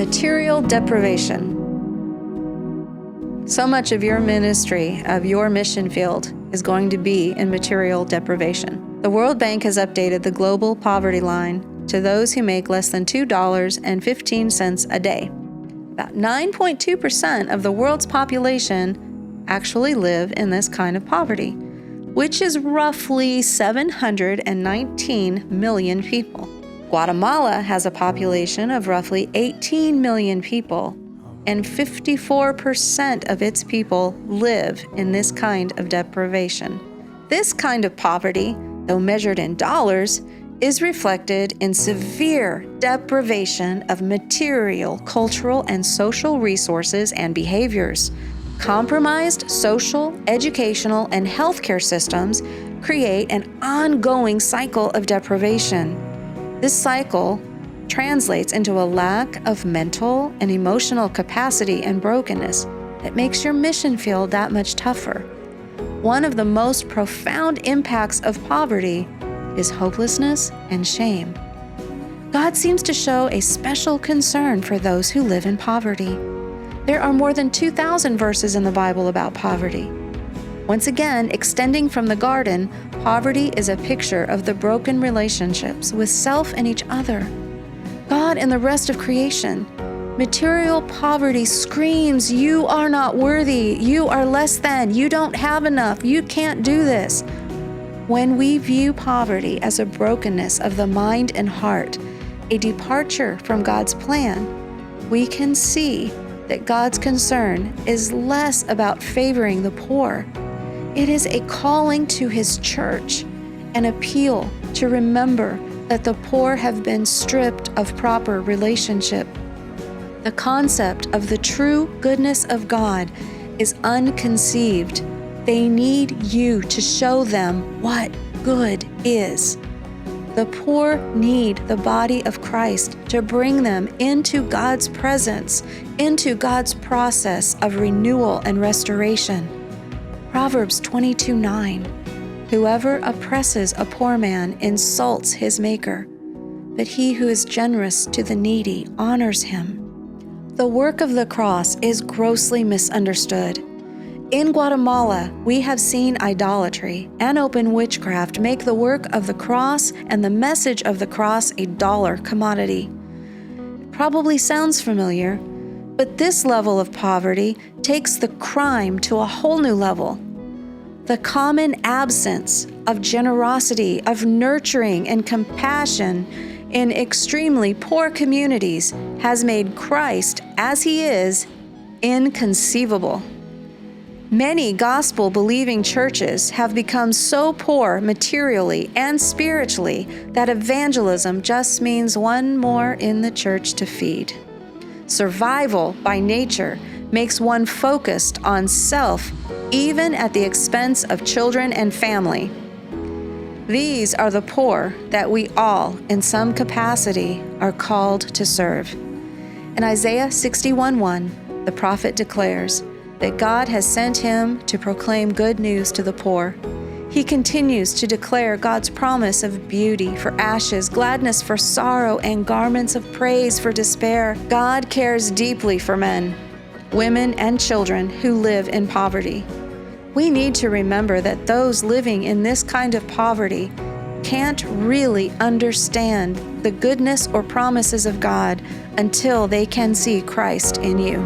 Material deprivation. So much of your ministry, of your mission field, is going to be in material deprivation. The World Bank has updated the global poverty line to those who make less than $2.15 a day. About 9.2% of the world's population actually live in this kind of poverty, which is roughly 719 million people. Guatemala has a population of roughly 18 million people, and 54% of its people live in this kind of deprivation. This kind of poverty, though measured in dollars, is reflected in severe deprivation of material, cultural, and social resources and behaviors. Compromised social, educational, and healthcare systems create an ongoing cycle of deprivation. This cycle translates into a lack of mental and emotional capacity and brokenness that makes your mission field that much tougher. One of the most profound impacts of poverty is hopelessness and shame. God seems to show a special concern for those who live in poverty. There are more than 2,000 verses in the Bible about poverty. Once again, extending from the garden, poverty is a picture of the broken relationships with self and each other, God and the rest of creation. Material poverty screams, "You are not worthy, you are less than, you don't have enough, you can't do this." When we view poverty as a brokenness of the mind and heart, a departure from God's plan, we can see that God's concern is less about favoring the poor. It is a calling to His church, an appeal to remember that the poor have been stripped of proper relationship. The concept of the true goodness of God is unconceived. They need you to show them what good is. The poor need the body of Christ to bring them into God's presence, into God's process of renewal and restoration. Proverbs 22:9. Whoever oppresses a poor man insults his maker, but he who is generous to the needy honors him. The work of the cross is grossly misunderstood. In Guatemala, we have seen idolatry and open witchcraft make the work of the cross and the message of the cross a dollar commodity. It probably sounds familiar, but this level of poverty takes the crime to a whole new level. The common absence of generosity, of nurturing and compassion in extremely poor communities has made Christ, as He is, inconceivable. Many gospel-believing churches have become so poor materially and spiritually that evangelism just means one more in the church to feed. Survival by nature makes one focused on self, even at the expense of children and family. These are the poor that we all, in some capacity, are called to serve. In Isaiah 61:1, the prophet declares that God has sent him to proclaim good news to the poor. He continues to declare God's promise of beauty for ashes, gladness for sorrow, and garments of praise for despair. God cares deeply for men, women, and children who live in poverty. We need to remember that those living in this kind of poverty can't really understand the goodness or promises of God until they can see Christ in you.